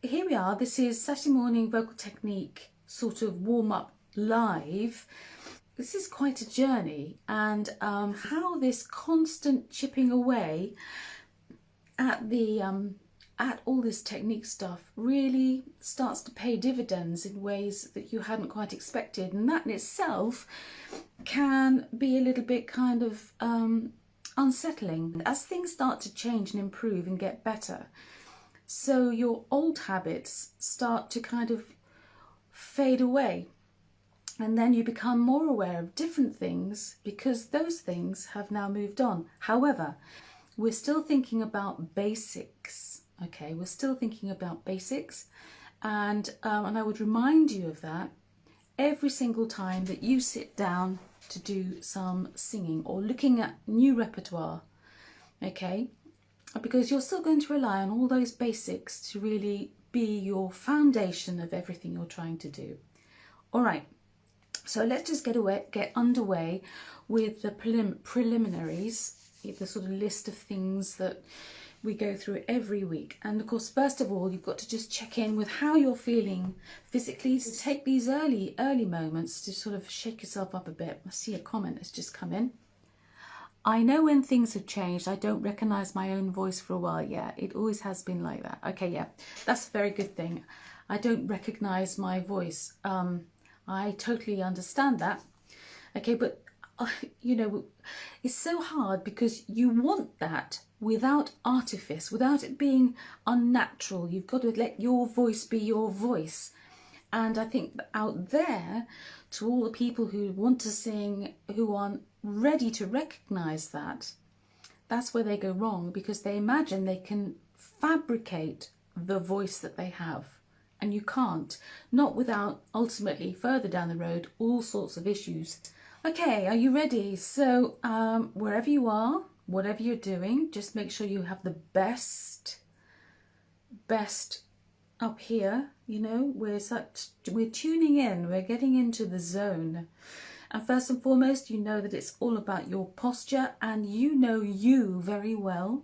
here we are. This is Saturday morning vocal technique sort of warm-up live. This is quite a journey, and how this constant chipping away at the at all this technique stuff really starts to pay dividends in ways that you hadn't quite expected, and that in itself can be a little bit kind of unsettling as things start to change and improve and get better. So your old habits start to kind of fade away, and then you become more aware of different things because those things have now moved on. However, we're still thinking about basics. Okay, we're still thinking about basics, and I would remind you of that every single time that you sit down to do some singing or looking at new repertoire. Okay, because you're still going to rely on all those basics to really be your foundation of everything you're trying to do. All right, so let's just get underway with the preliminaries, the sort of list of things that we go through every week. And of course, first of all, you've got to just check in with how you're feeling physically, to take these early moments to sort of shake yourself up a bit. I see a comment has just come in. I know when things have changed, I don't recognise my own voice for a while. Yeah, it always has been like that. Okay, yeah, that's a very good thing. I don't recognise my voice. I totally understand that. Okay, but you know, it's so hard because you want that without artifice, without it being unnatural. You've got to let your voice be your voice. And I think out there, to all the people who want to sing, who aren't ready to recognise that, that's where they go wrong, because they imagine they can fabricate the voice that they have. And you can't, not without ultimately further down the road, all sorts of issues. Okay, are you ready? So wherever you are, whatever you're doing, just make sure you have the best up here. You know, we're tuning in, we're getting into the zone. And first and foremost, you know that it's all about your posture, and you know you very well.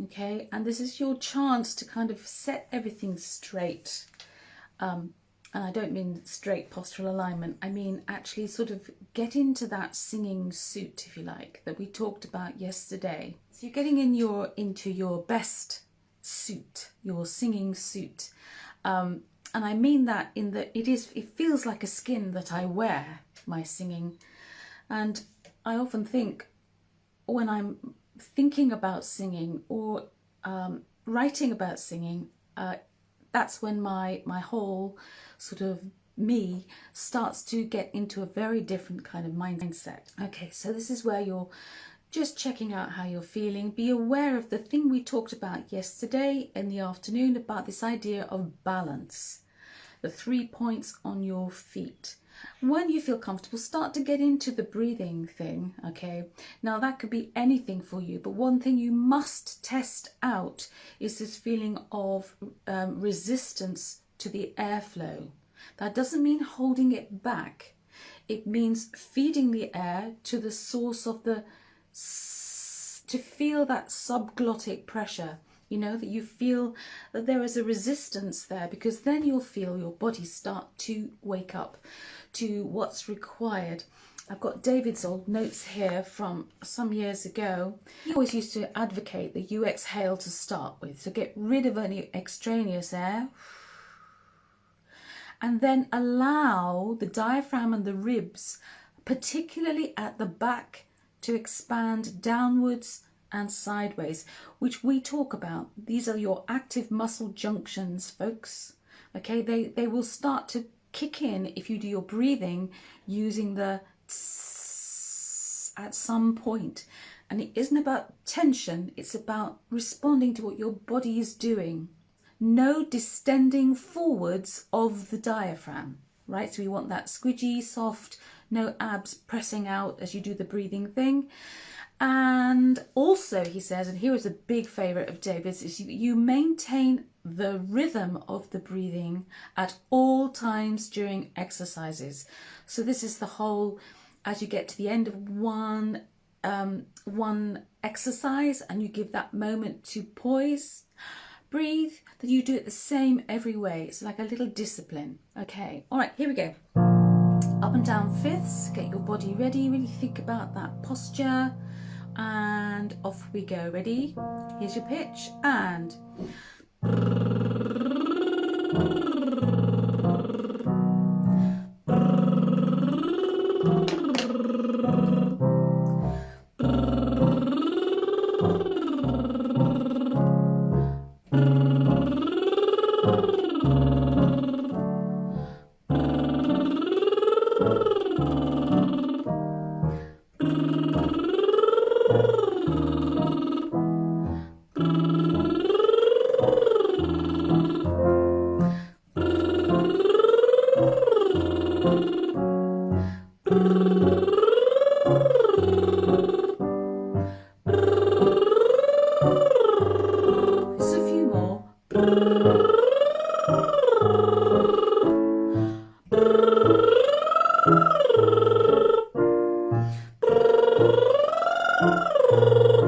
Okay, and this is your chance to kind of set everything straight. And I don't mean straight postural alignment, I mean actually sort of get into that singing suit, if you like, that we talked about yesterday. So you're getting into your best suit, your singing suit. And I mean that in that it feels like a skin that I wear, my singing. And I often think when I'm thinking about singing or writing about singing, that's when my whole sort of me starts to get into a very different kind of mindset. Okay, so this is where you're just checking out how you're feeling. Be aware of the thing we talked about yesterday in the afternoon about this idea of balance, the 3 points on your feet. When you feel comfortable, start to get into the breathing thing, okay? Now that could be anything for you, but one thing you must test out is this feeling of resistance to the airflow. That doesn't mean holding it back. It means feeding the air to the source of to feel that subglottic pressure. You know, that you feel that there is a resistance there, because then you'll feel your body start to wake up to what's required. I've got David's old notes here from some years ago. He always used to advocate that you exhale to start with, to get rid of any extraneous air, and then allow the diaphragm and the ribs, particularly at the back, to expand downwards and sideways, which we talk about. These are your active muscle junctions, folks. Okay, they will start to kick in if you do your breathing using the tss at some point. And it isn't about tension, it's about responding to what your body is doing. No distending forwards of the diaphragm, right? So we want that squidgy, soft, no abs pressing out as you do the breathing thing. And also, he says, and here is a big favourite of David's, is you maintain the rhythm of the breathing at all times during exercises. So this is the whole, as you get to the end of one exercise and you give that moment to poise, breathe, that you do it the same every way. It's like a little discipline. Okay, all right, here we go. Up and down fifths, get your body ready, really think about that posture, and off we go. Ready? Here's your pitch, and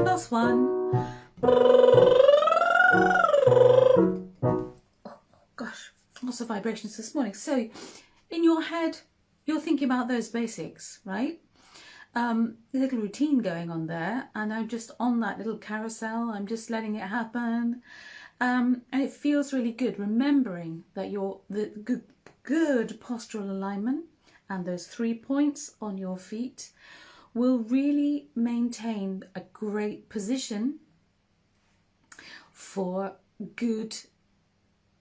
last one. Oh gosh, lots of vibrations this morning. So in your head, you're thinking about those basics, right? A little routine going on there, and I'm just on that little carousel. I'm just letting it happen, and it feels really good. Remembering that the good postural alignment and those 3 points on your feet will really maintain a great position for good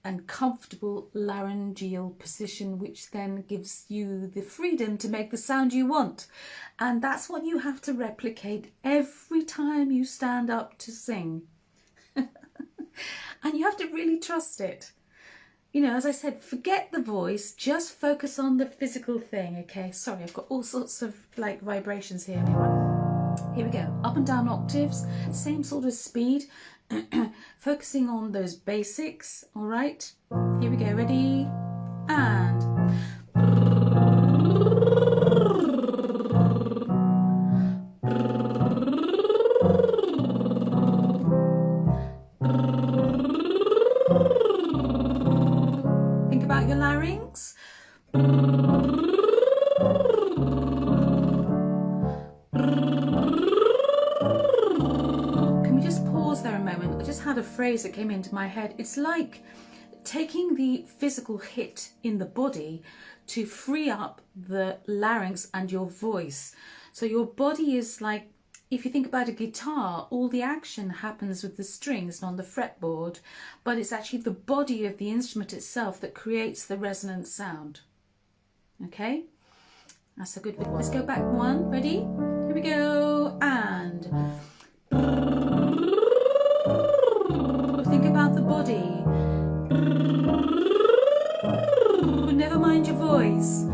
and comfortable laryngeal position, which then gives you the freedom to make the sound you want. And that's what you have to replicate every time you stand up to sing. And you have to really trust it. You know, as I said, forget the voice, just focus on the physical thing, okay? Sorry, I've got all sorts of like vibrations here. Here we go, up and down octaves, same sort of speed, focusing on those basics, all right? Here we go, ready? And about your larynx. Can we just pause there a moment? I just had a phrase that came into my head. It's like taking the physical hit in the body to free up the larynx and your voice. So your body is like, if you think about a guitar, all the action happens with the strings and on the fretboard, but it's actually the body of the instrument itself that creates the resonant sound. Okay? That's a good one. Let's go back one. Ready? Here we go. And think about the body. Never mind your voice.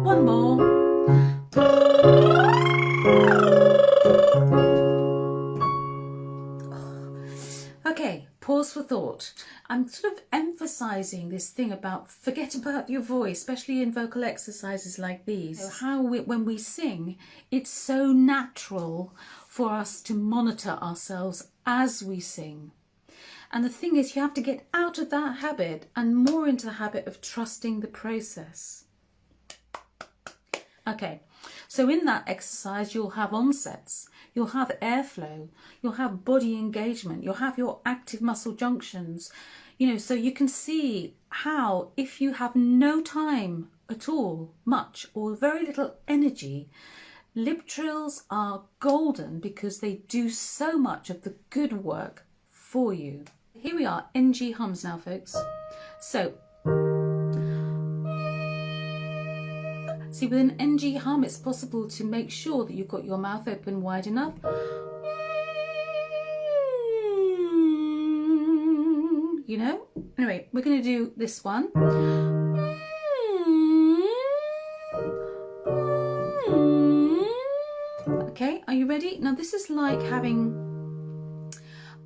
One more. Okay, pause for thought. I'm sort of emphasizing this thing about forget about your voice, especially in vocal exercises like these. Yes. When we sing, it's so natural for us to monitor ourselves as we sing. And the thing is, you have to get out of that habit and more into the habit of trusting the process. Okay, so in that exercise, you'll have onsets, you'll have airflow, you'll have body engagement, you'll have your active muscle junctions, you know, so you can see how if you have no time at all, much or very little energy, lip trills are golden because they do so much of the good work for you. Here we are, NG hums now, folks. So, See, with an NG hum, it's possible to make sure that you've got your mouth open wide enough. You know? Anyway, we're going to do this one. Okay, are you ready? Now this is like having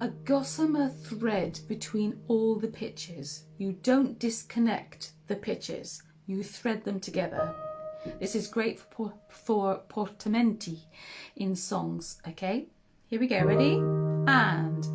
a gossamer thread between all the pitches. You don't disconnect the pitches, you thread them together. This is great for portamenti in songs, okay? Here we go, ready? And...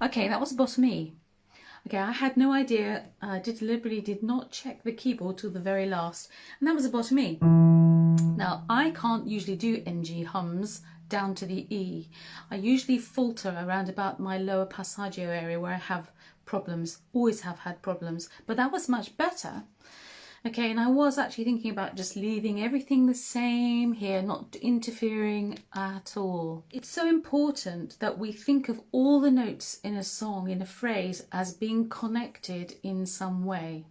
Okay, that was bottom E. Okay, I had no idea. I deliberately did not check the keyboard till the very last, and that was a bottom E. Now, I can't usually do NG hums down to the E. I usually falter around about my lower passaggio area where I have problems, always have had problems, but that was much better. Okay, and I was actually thinking about just leaving everything the same here, not interfering at all. It's so important that we think of all the notes in a song, in a phrase, as being connected in some way.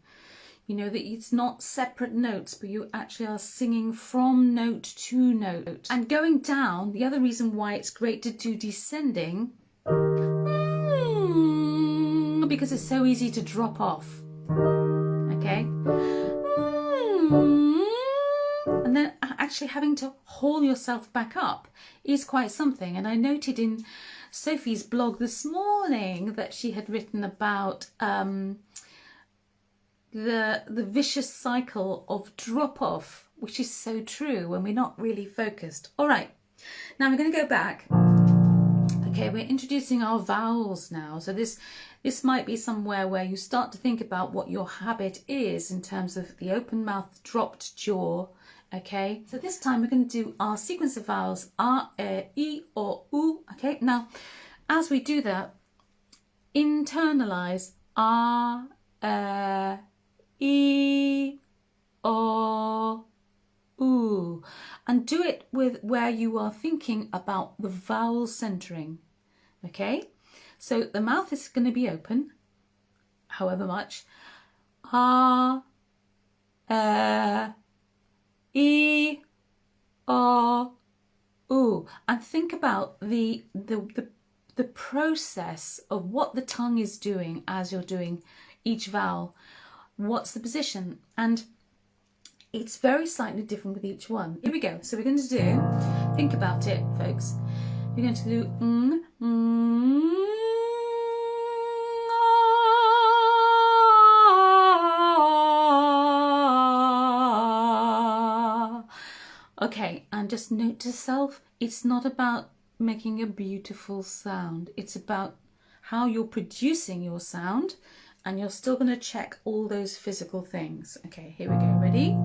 You know, that it's not separate notes, but you actually are singing from note to note. And going down, the other reason why it's great to do descending, because it's so easy to drop off. Okay? And then actually having to haul yourself back up is quite something. And I noted in Sophie's blog this morning that she had written about the vicious cycle of drop off, which is so true when we're not really focused. All right, now we're going to go back. Okay, we're introducing our vowels now. So this might be somewhere where you start to think about what your habit is in terms of the open mouth, dropped jaw. Okay, so this time we're going to do our sequence of vowels, A, E, O, U. Okay, now as we do that, internalize A, E, O, U, and do it with where you are thinking about the vowel centering. Okay, so the mouth is going to be open, however much. A, E, O, U, and think about the process of what the tongue is doing as you're doing each vowel. What's the position? And it's very slightly different with each one. Here we go. So we're going to do, think about it, folks. We're going to do Okay, and just note to self, it's not about making a beautiful sound. It's about how you're producing your sound, and you're still going to check all those physical things. Okay, here we go. Ready?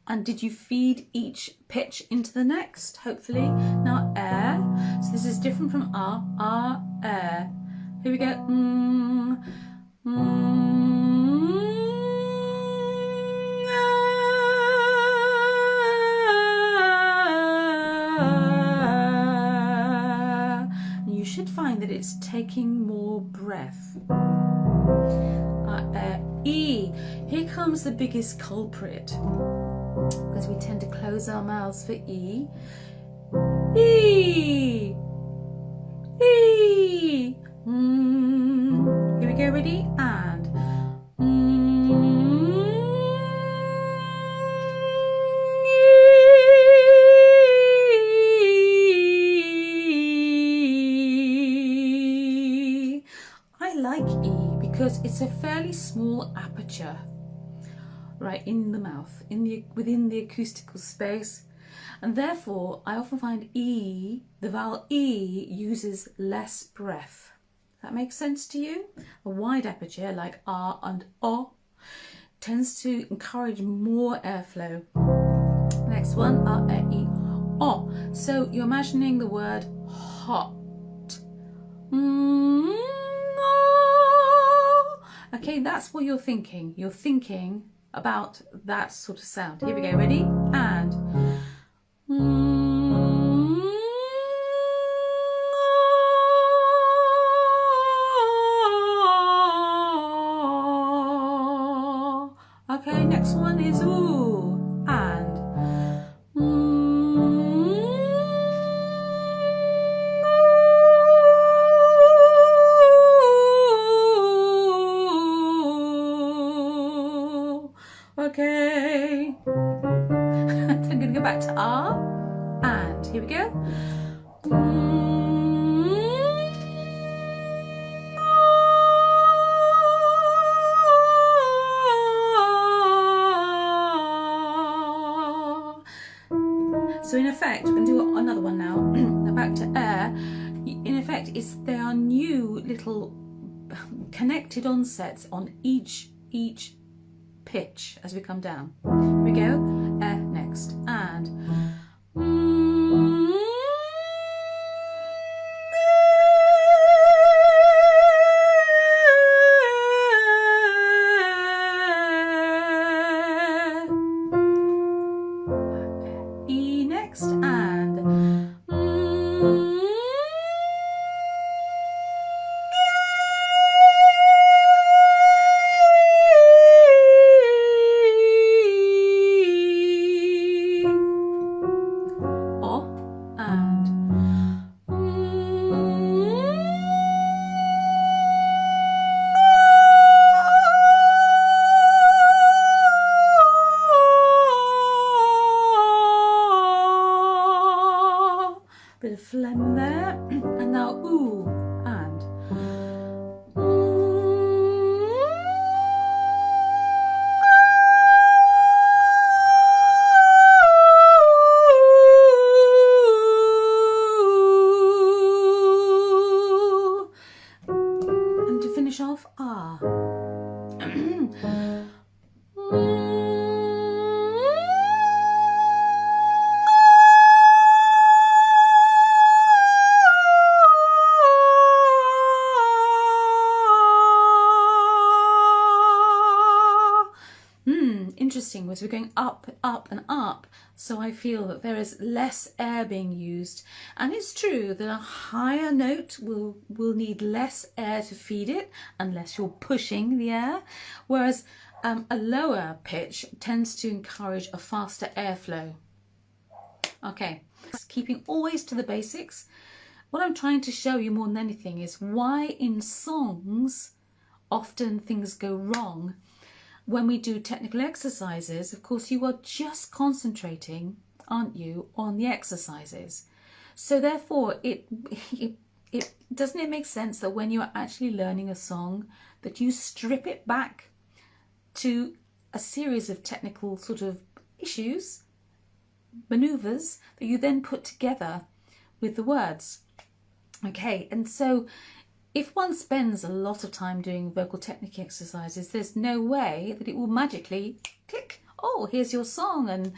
And did you feed each pitch into the next? Hopefully. Now air. So this is different from air. Here we go. You should find that it's taking more breath. E. Here comes the biggest culprit, because we tend to close our mouths for E. E. E. Here we go, ready? And very small aperture right in the mouth, within the acoustical space, and therefore I often find E, the vowel E, uses less breath. That makes sense to you? A wide aperture like R and O tends to encourage more airflow. Next one, A, E, O. So you're imagining the word hot. Okay, that's what you're thinking. You're thinking about that sort of sound. Here we go, ready? And okay, next one is ooh, and okay. I'm going to go back to R, and here we go. So in effect, we're going to do another one now. Now back to air. In effect, they are new little connected onsets on each pitch as we come down. Here we go. Air next, and E next, and bit of phlegm there, and now ooh, and and to finish off, ah. Interesting, was we're going up, up and up, so I feel that there is less air being used, and it's true that a higher note will need less air to feed it unless you're pushing the air, whereas a lower pitch tends to encourage a faster airflow. Okay, keeping always to the basics. What I'm trying to show you more than anything is why in songs often things go wrong. When we do technical exercises, of course, you are just concentrating, aren't you, on the exercises. So therefore, doesn't it make sense that when you are actually learning a song, that you strip it back to a series of technical sort of issues, maneuvers, that you then put together with the words. Okay, and so if one spends a lot of time doing vocal technique exercises, there's no way that it will magically click, oh, here's your song and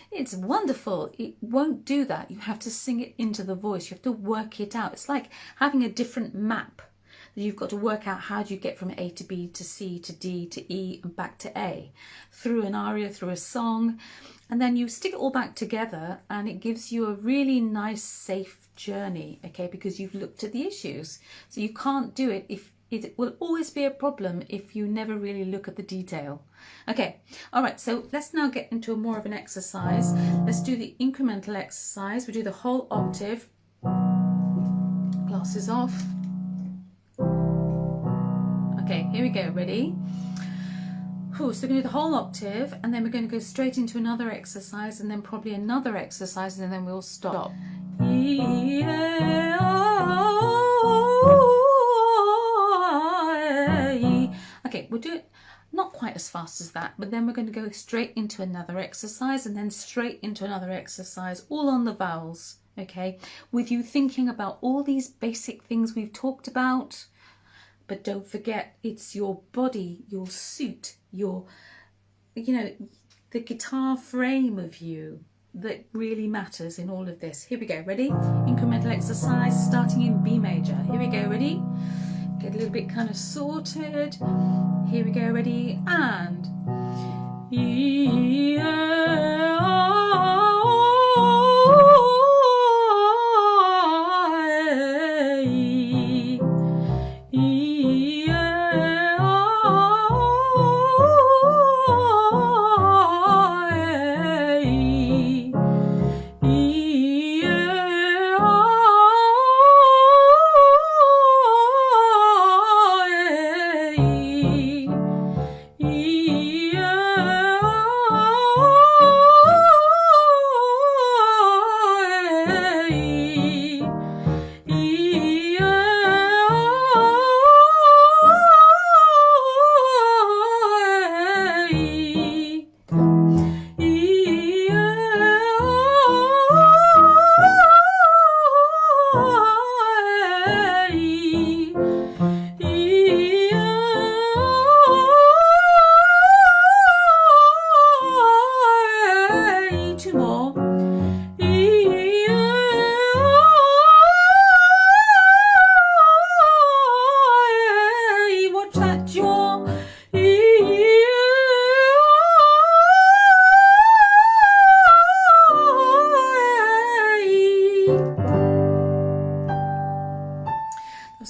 it's wonderful. It won't do that. You have to sing it into the voice. You have to work it out. It's like having a different map that you've got to work out how do you get from A to B to C to D to E and back to A through an aria, through a song, and then you stick it all back together and it gives you a really nice, safe journey, okay, because you've looked at the issues. So you can't do it if it will always be a problem if you never really look at the detail. Okay, all right, so let's now get into more of an exercise. Let's do the incremental exercise. We do the whole octave. Glasses off. Okay, here we go, ready? Cool, so we're going to do the whole octave and then we're going to go straight into another exercise and then probably another exercise and then we'll stop. Okay, we'll do it not quite as fast as that, but then we're going to go straight into another exercise and then straight into another exercise, all on the vowels, okay? With you thinking about all these basic things we've talked about, but don't forget, it's your body, your suit, your, you know, the guitar frame of you that really matters in all of this. Here we go, ready? Incremental exercise starting in B major. Here we go, ready? Get a little bit kind of sorted. Here we go, ready? And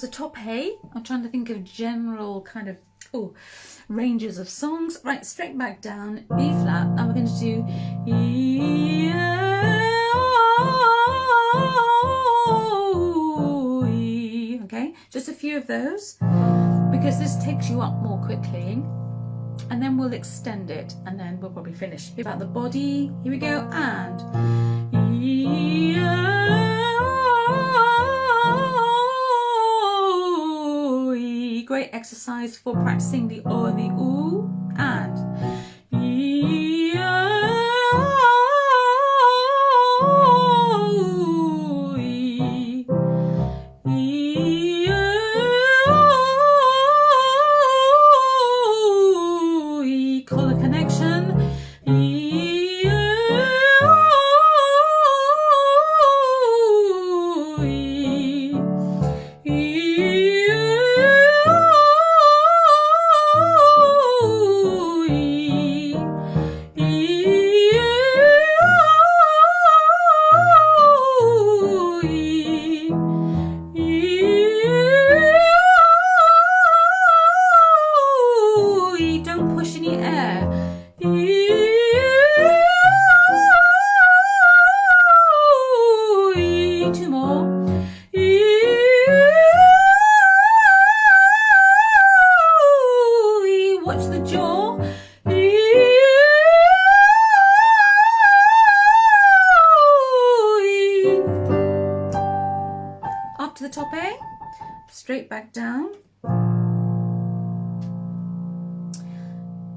the top A. I'm trying to think of general kind of ranges of songs. Right, straight back down, E flat, and we're going to do E, okay? Just a few of those, because this takes you up more quickly, and then we'll extend it, and then we'll probably finish. About the body, here we go, and E, great exercise for practicing the O and the OO, and E, collar connection, don't push any air. Two more. Watch the jaw. Up to the top A, straight back down.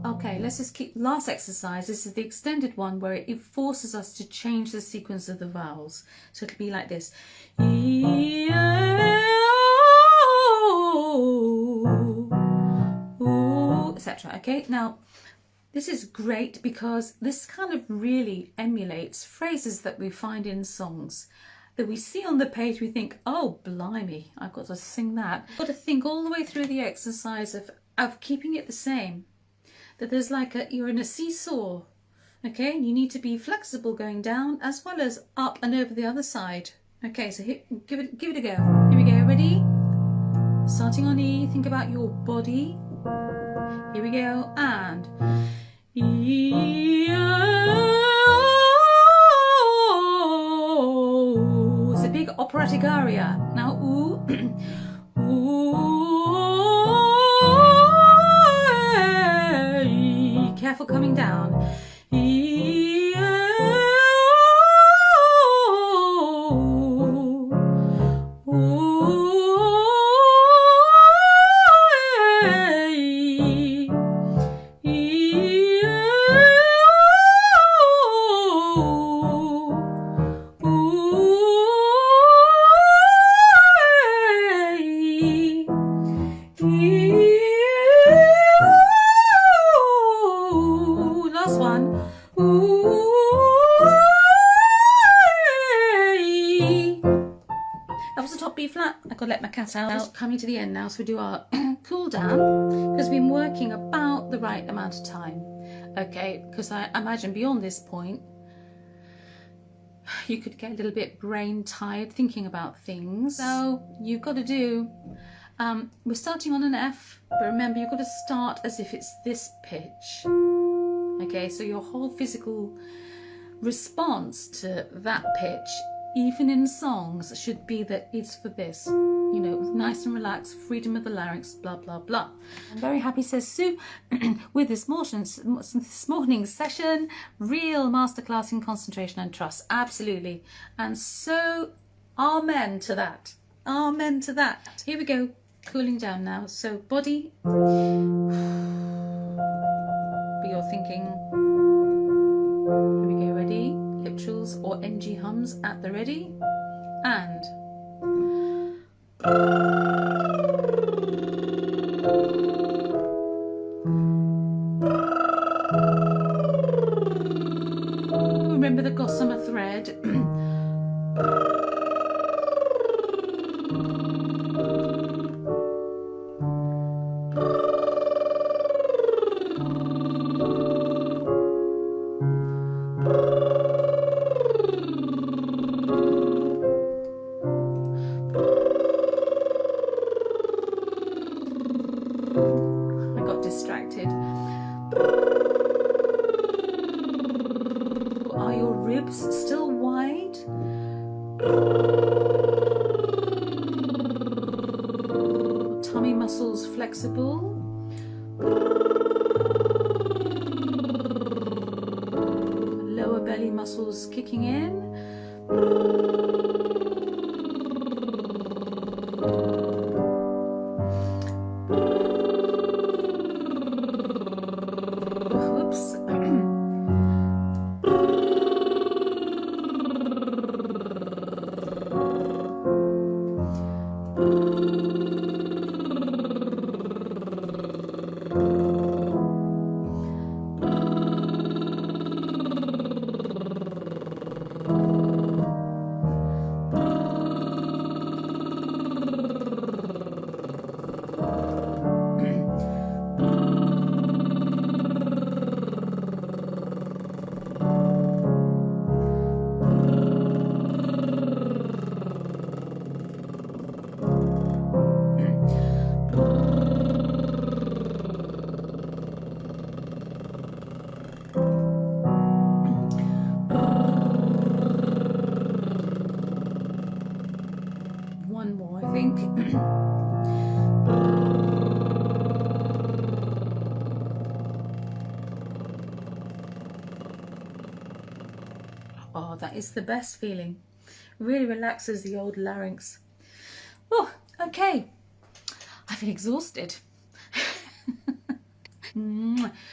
Okay, let's just keep last exercise. This is the extended one where it forces us to change the sequence of the vowels. So it'll be like this. Etc. Okay, now this is great because this kind of really emulates phrases that we find in songs that we see on the page. We think, oh blimey, I've got to sing that. I've got to think all the way through the exercise of keeping it the same. That there's like you're in a seesaw, okay, and you need to be flexible going down as well as up and over the other side. Okay, so give it a go. Here we go, ready? Starting on E, think about your body. Here we go, and E, it's a big operatic aria. Now ooh, careful coming down. got to let my cat out. Coming to the end now, so we do our cool down, because we've been working about the right amount of time. Okay, because I imagine beyond this point, you could get a little bit brain tired thinking about things. So you've got to do, we're starting on an F, but remember you've got to start as if it's this pitch. Okay, so your whole physical response to that pitch, even in songs, should be that it's for this. You know, nice and relaxed, freedom of the larynx, blah, blah, blah. I'm very happy, says Sue, with this morning's session. Real masterclass in concentration and trust. Absolutely. And so, amen to that. Amen to that. Here we go. Cooling down now. So, body. But you're thinking, here we go, ready? Lip trills or NG hums at the ready. And remember the gossamer thread. Distracted. Are your ribs still wide? Tummy muscles flexible? Lower belly muscles kicking in? One more, I think. Oh, that is the best feeling. Really relaxes the old larynx. Oh, okay. I feel exhausted.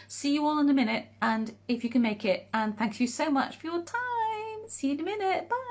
See you all in a minute, and if you can make it, and thank you so much for your time. See you in a minute. Bye.